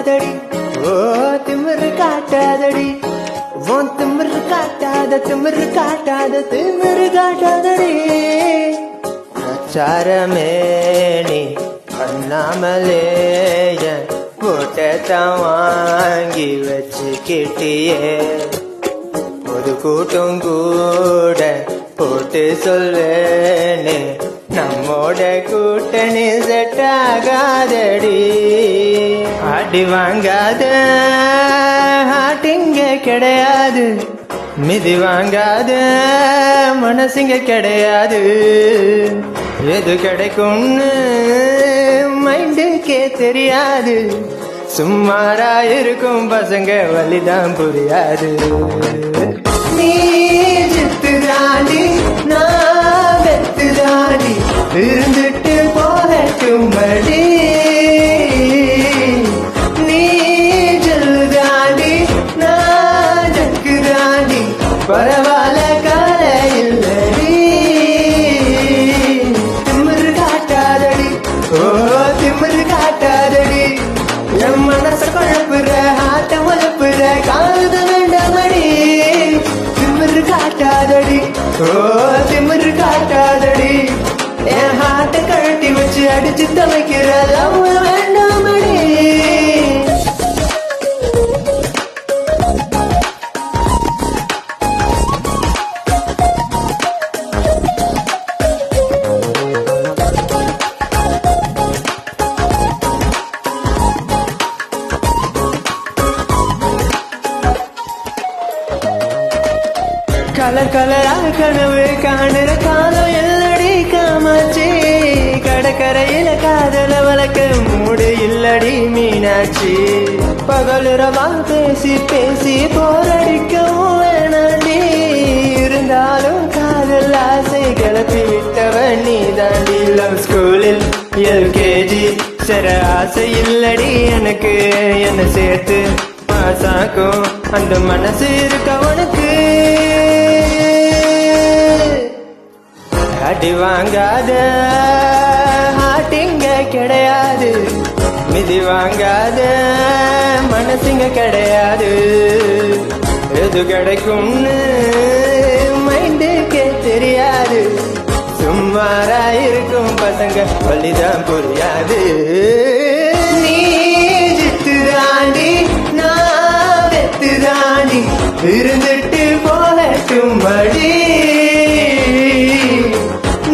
காட்டாதடி ஓ திமிரு காட்டாதடி உன் திமிரு காட்டாத திமிரு காட்டாத திமிரு காட்டாதடி பிரச்சாரமே நீ பண்ணாமலே போட்டத்தான் வாங்கி வச்சுக்கிட்டியே ஒரு கூட்டம் கூட போட்டு சொல்வேனே நம்மோட கூட்டணி செட் ஆகாதடி அடி வாங்காத ஆட்டிங்க கிடையாது மிதி வாங்காத மனசுங்க கிடையாது எது கிடைக்கும்னு மைண்டுக்கே தெரியாது சும்மாரா இருக்கும் பசங்க வலிதான் புரியாது நீ ஜித்துதாண்டி நான் வெத்துதாண்டி இருந்துட்டு போகட்டும் மடி நீ ஜல்லுதாண்டி நான் ஜக்குதாண்டி பரவாயில்ல கால இல்லடி திமிரு காட்டாதடி ஓ திமிரு காட்டாதடி என் மனச குழப்புற ஆட்டம் உழப்புற காது வேண்டாமடி திமிரு காட்டாதடி ஓ திமிரு காட்டாதடி என் ஹார்ட்ட கழட்டி வச்சு அடிச்சு துவைக்கிற லவ் வேண்டாமடி கலர் கலரா கனவு காணுற காலம் எல்லடி காமாச்சி கடற்கரையில காதல வளர்க்க மூடு இல்லடி மீனாட்சி பகலுறவா பேசி பேசி போரடிக்கவும் வேணாண்டி இருந்தாலும் காதல் ஆசை கிளப்பி விட்டவன் நீ தாண்டி லவ் ஸ்கூலில் எல்கேஜி சிற ஆசை இல்லடி எனக்கு என்ன சேர்த்து பாசாக்கும் அந்த மனசு இருக்கவனுக்கு அடி வாங்காத ஆட்டிங்க கிடையாது மிதி வாங்காத மனசுங்க கிடையாது எது கிடைக்கும்னு மைண்டுக்கே தெரியாது சும்மாரா இருக்கும் பசங்க வலிதான் புரியாது நீ ஜித்துதாண்டி நான் வெத்துதாண்டி இருந்துட்டு போகட்டும் மடி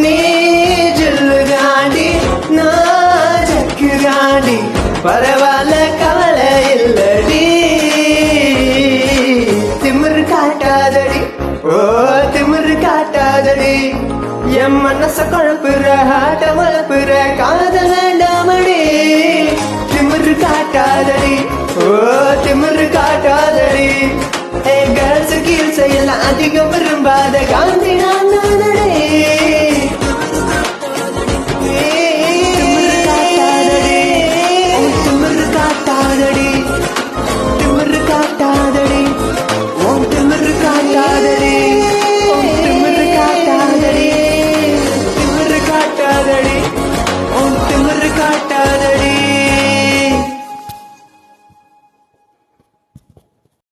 நீ ஜல்லுதாண்டி நான் ஜக்குதாண்டி பரவாயில்ல கவலை இல்லடி திமிரு காட்டாதடி ஓ திமிரு காட்டாதடி என் மனச குழப்புற ஆட்ட வளப்புற காதல் வேண்டாமடி திமிரு காட்டாதடி ஓ திமிரு காட்டாதடி கேர்ள்ஸ் கீழ் செய்யலாம் அதிகம் விரும்பாத காந்த